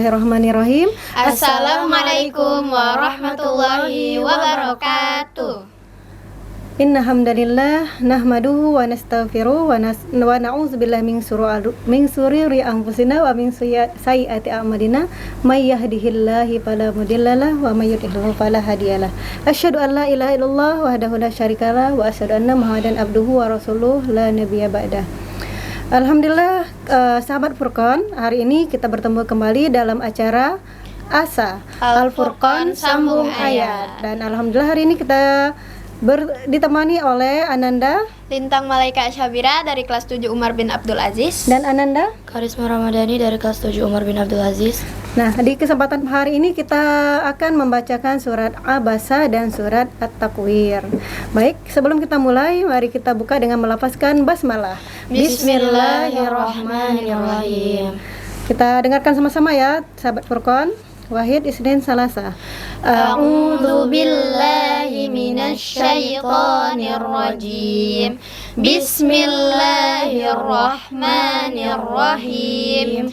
Bismillahirrahmanirrahim. Assalamualaikum warahmatullahi wabarakatuh. Inna hamdalillah nahmaduhu wa nastaghfiruh wa na'udzubillahi min sururi anfusina wa min sayyiati a'malina may yahdihillahu fala mudhillalah wa may yudhlil fala hadiyalah. Asyhadu an la ilaha illallah wahdahu la syarikalah wa asyhadu anna Muhammadan abduhu wa rasuluh la nabiyya ba'dah. Alhamdulillah, sahabat Furqan, hari ini kita bertemu kembali dalam acara Asa Al-Furqan Sambung Ayat. Dan alhamdulillah hari ini kita ditemani oleh Ananda Lintang Malaika Syabira dari kelas 7 Umar bin Abdul Aziz. Dan Ananda Karisma Ramadhani dari kelas 7 Umar bin Abdul Aziz. Nah, di kesempatan hari ini kita akan membacakan surat Abasa dan surat At-Takwir. Baik, sebelum kita mulai, mari kita buka dengan melafazkan basmalah. Bismillahirrahmanirrahim. Kita dengarkan sama-sama ya, sahabat Furqan. Wahid, Isnin, Salasa. A'udzu billahi minasy syaithanir rajim. Bismillahirrahmanirrahim.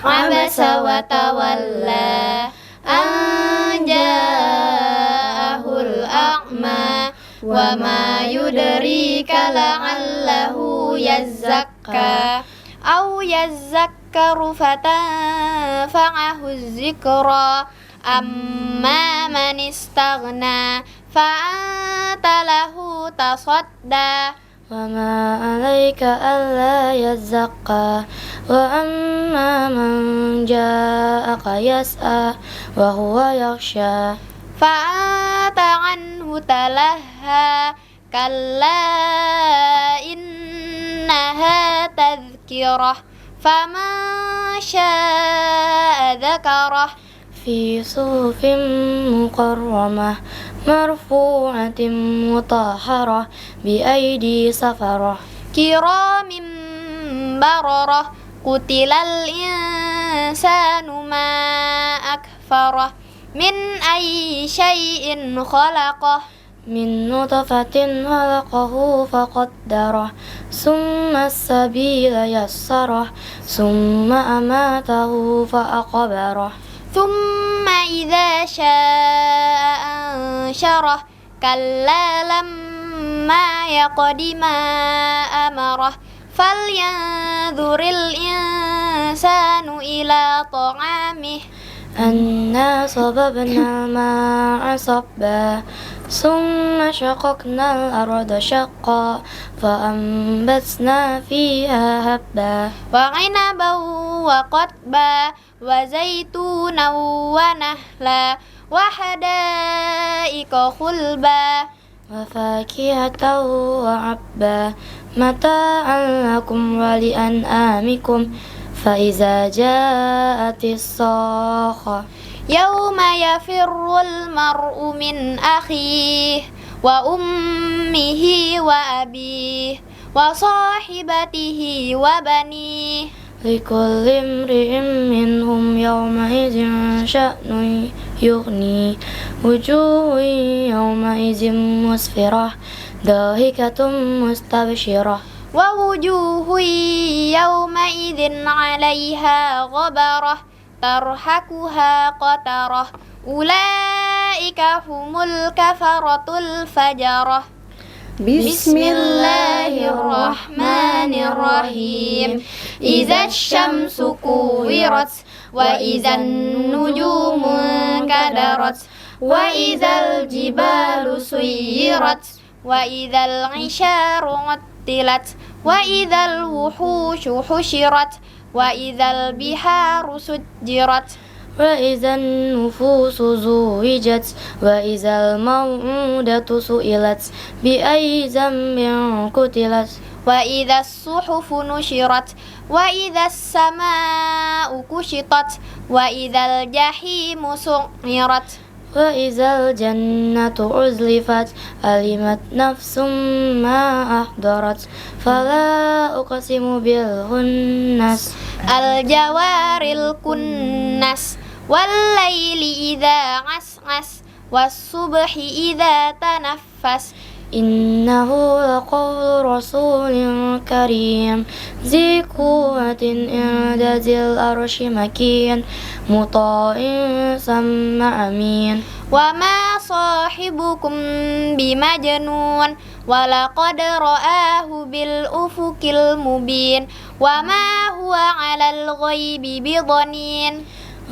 Abasa wa tawalla an ja'ahul a'ma wa ma yudrika la'allahu yazzakka aw yazzakkaru fatanfa'ahu dzikra amma man istaghna fa'anta lahu tasadda Wa ma 'alaika alla yazzakka wa amma man ja'aka yas'a wa huwa yakhsha fa'ata anhu talaha kalla innaha tadhkirah faman syaa dzakarah fi suhufin mukarramah marfu'atin mutahharah bi aidi safarah kiramin bararah qutilal insanu ma akfarah min ayyi syai'in khalaqah min nutfatin khalaqahu faqaddarah summa as-sabila yassarah summa amatahu fa'aqbarah thumma idza syaa'a ansyarah kalla lamma yaqdi ma amarah falyanzuril insanu ila ta'amih anna sababna ma'a sabba summa shaqaqna al-arda shaqqa fa'ambatna fiha habba wa 'inaban wa qadba wa zaitunan wa nahla wa hada'iqa khulba wa fakihatan wa 'abba mata'an lakum wa li'an'amikum fa iza ja'atis sakhah yauma yafirrul mar'u min akhihi wa ummihi wa abihi wa sahibatihi wa banihi likulli imri'in minhum yawma idzin sya'nun yughni wujuhun yawma idzin musfirah dahikatum mustabshirah wa wujuhun yawma idzin 'alaiha ghabarah tarhaquha qatarah ulaika humul kafaratul fajarah. Bismillahirrahmanirrahim. Iza syamsu kuwirat wa izan nujumu kadarat wa izal jibalu suyirat wa izal isyaru nguttilat wa izal wuhushu husyirat wa izal biharu sujjirat wa izan nufusu zuwijat wa izal maw'udatu su'ilat bi ayyi dhanbin qutilat wa idzas suhufu nusyirat wa idzas samaa'u kushitat wa idzal jahimu su'irat wa izal jannatu uzlifat alimat nafsum ma ahdarat fala uqsimu bil khunnas al jawaril kunnas wal laili idza as'as was subhi idza tanaffas إنه لقول رسول كريم ذي قوة عند ذي العرش مكين مطاع ثم أمين وما صاحبكم بمجنون ولقد رآه بالأفق المبين وما هو على الغيب بضنين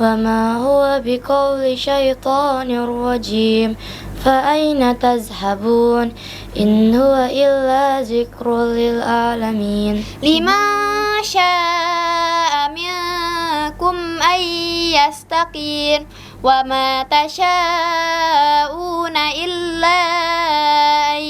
وما هو بقول شيطان رجيم فأين تذهبون إن هو إلا ذكر للعالمين لمن شاء منكم أن يستقيم وما تشاءون إلا أن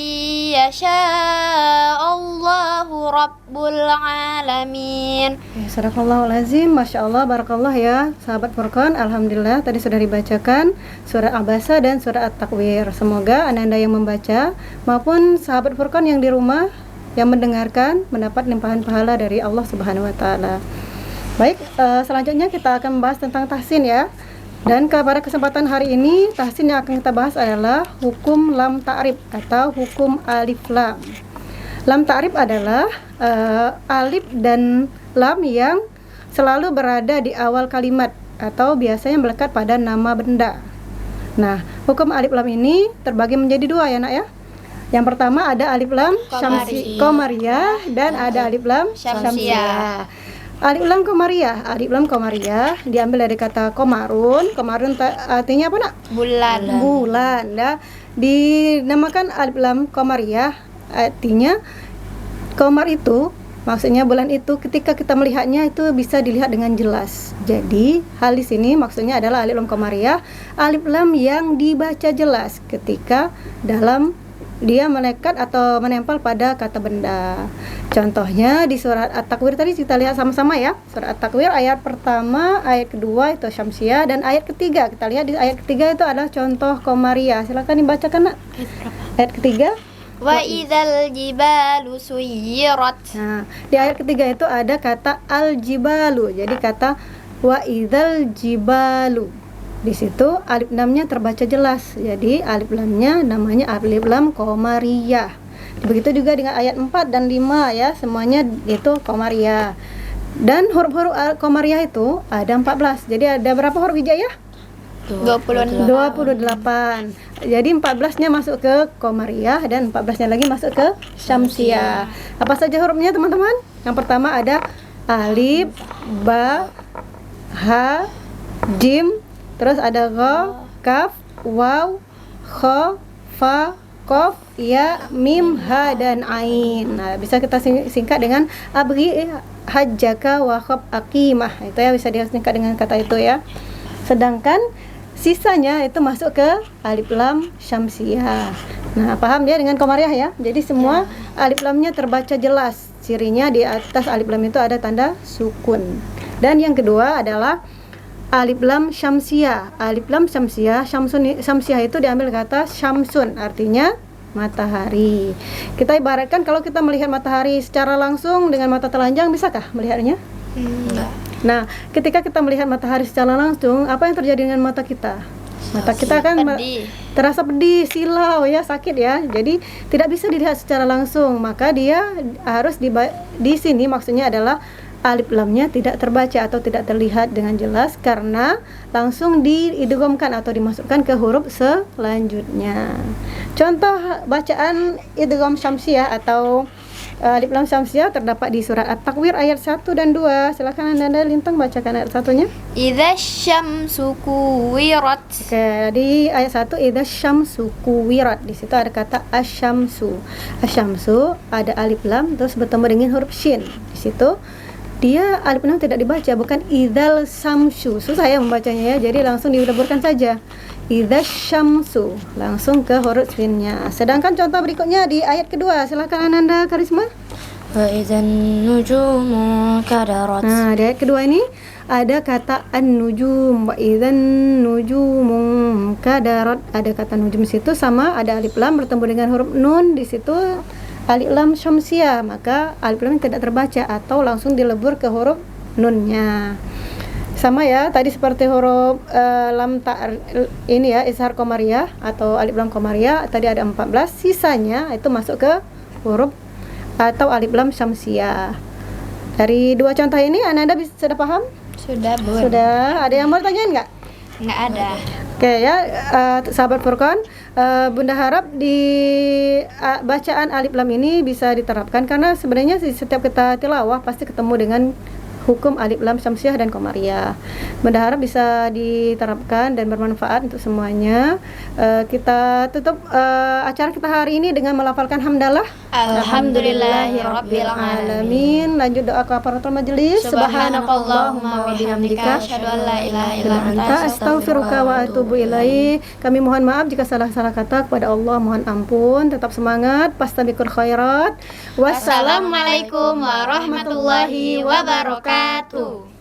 يشاء الله رب العالمين. Sadaqallahul azim, Masya Allah, Barakallah ya sahabat Furqan. Alhamdulillah tadi sudah dibacakan surat Abasa dan surat At-Takwir. Semoga anda yang membaca maupun sahabat Furqan yang di rumah yang mendengarkan mendapat limpahan pahala dari Allah Subhanahu wa taala. Baik, selanjutnya kita akan membahas tentang tahsin ya. Dan pada kesempatan hari ini tahsin yang akan kita bahas adalah hukum lam ta'rif atau hukum alif lam. Lam ta'rif adalah alif dan lam yang selalu berada di awal kalimat atau biasanya melekat pada nama benda. Nah, hukum alif lam ini terbagi menjadi dua ya nak ya. Yang pertama ada alif lam qamariyah dan ada alif lam syamsiyah. Alif lam qamariyah diambil dari kata komarun. Komarun artinya apa nak? Bulan. Ya. Dinamakan alif lam qamariyah artinya qamar itu maksudnya bulan itu ketika kita melihatnya itu bisa dilihat dengan jelas. Jadi hal di sini maksudnya adalah alif lam qamariyah, alif lam yang dibaca jelas ketika dalam dia melekat atau menempel pada kata benda. Contohnya di surat At-Takwir tadi kita lihat sama-sama ya. Surat At-Takwir ayat pertama, ayat kedua itu syamsiyah dan ayat ketiga kita lihat di ayat ketiga itu adalah contoh qamariyah. Silakan dibacakan nak. Ayat ketiga. Wa idzal jibalu suyirat. Nah, di ayat ketiga itu ada kata al-jibalu. Jadi kata wa idzal jibalu. Di situ alif lamnya terbaca jelas. Jadi alif lamnya namanya alif lam qamariyah. Begitu juga dengan ayat 4 dan 5 ya, semuanya itu qamariyah. Dan huruf-huruf qamariyah itu ada 14. Jadi ada berapa huruf hijaiyah? 28. Jadi 14-nya masuk ke qamariyah dan 14-nya lagi masuk ke syamsiyah. Apa saja hurufnya teman-teman? Yang pertama ada alif, ba, ha, jim, terus ada gha, kaf, waw, kha, fa, qaf, ya, mim, ha dan ain. Nah, bisa kita singkat dengan abghi hajjaka wa khab aqimah. Itu ya bisa disingkat dengan kata itu ya. Sedangkan sisanya itu masuk ke alif lam syamsiyah. Nah, paham ya dengan qamariyah ya? Jadi semua alif lamnya terbaca jelas. Cirinya di atas alif lam itu ada tanda sukun. Dan yang kedua adalah alif lam syamsiyah. Alif lam syamsiyah, syamsiyah itu diambil kata syamsun, artinya matahari. Kita ibaratkan kalau kita melihat matahari secara langsung dengan mata telanjang, bisakah melihatnya? Enggak. Nah, ketika kita melihat matahari secara langsung, apa yang terjadi dengan mata kita? Mata kita kan terasa pedih, silau ya, sakit ya. Jadi tidak bisa dilihat secara langsung, maka dia harus di sini maksudnya adalah alif lamnya tidak terbaca atau tidak terlihat dengan jelas karena langsung diidghamkan atau dimasukkan ke huruf selanjutnya. Contoh bacaan idgham syamsiyah atau alif lam syamsiyah terdapat di surat At-Takwir ayat 1 dan 2. Silakan Anda Lintang bacakan ayat 1-nya. Idza syamsu kuwirat. Oke, di ayat 1 idza syamsu kuwirat. Di situ ada kata asyamsu. Asyamsu ada alif lam terus bertemu dengan huruf shin. Di situ dia alif lam tidak dibaca, bukan idzal samsu. Susah ya membacanya ya. Jadi langsung dileburkan saja. Idza syamsu, langsung ke huruf shinnya. Sedangkan contoh berikutnya di ayat kedua. Silakan Ananda Karisma. Wa idzan nujumu kadarat. Nah, di ayat kedua ini ada kata an-nujum. Wa idzan nujumu kadarat. Ada kata nujum situ sama ada alif lam bertemu dengan huruf nun di situ. Alif lam syamsiyah, maka alif lam tidak terbaca atau langsung dilebur ke huruf nunnya. Sama ya, tadi seperti huruf lam ini ya, izhar qamariyah atau alif lam qamariyah tadi ada 14, sisanya itu masuk ke huruf atau alif lam syamsiyah. Dari dua contoh ini Anda sudah paham? Sudah, Bu. Sudah. Ada yang mau tanyain nggak? Nggak ada. Oke ya, sahabat Furqan, Bunda harap di bacaan alif lam ini bisa diterapkan, karena sebenarnya setiap kita tilawah pasti ketemu dengan hukum alif lam syamsiyah dan qamariyah. Bunda harap bisa diterapkan dan bermanfaat untuk semuanya. Kita tutup acara kita hari ini dengan melafalkan hamdalah. Alhamdulillahirabbil alamin. Lanjut doa kafaratul majelis. Subhanakallahumma wa bihamdika asyhadu an la ilaha illa anta astaghfiruka wa atubu ilaik. Kami mohon maaf jika salah-salah kata, kepada Allah mohon ampun. Tetap semangat, fastabiqul khairat. Wassalamualaikum warahmatullahi wabarakatuh.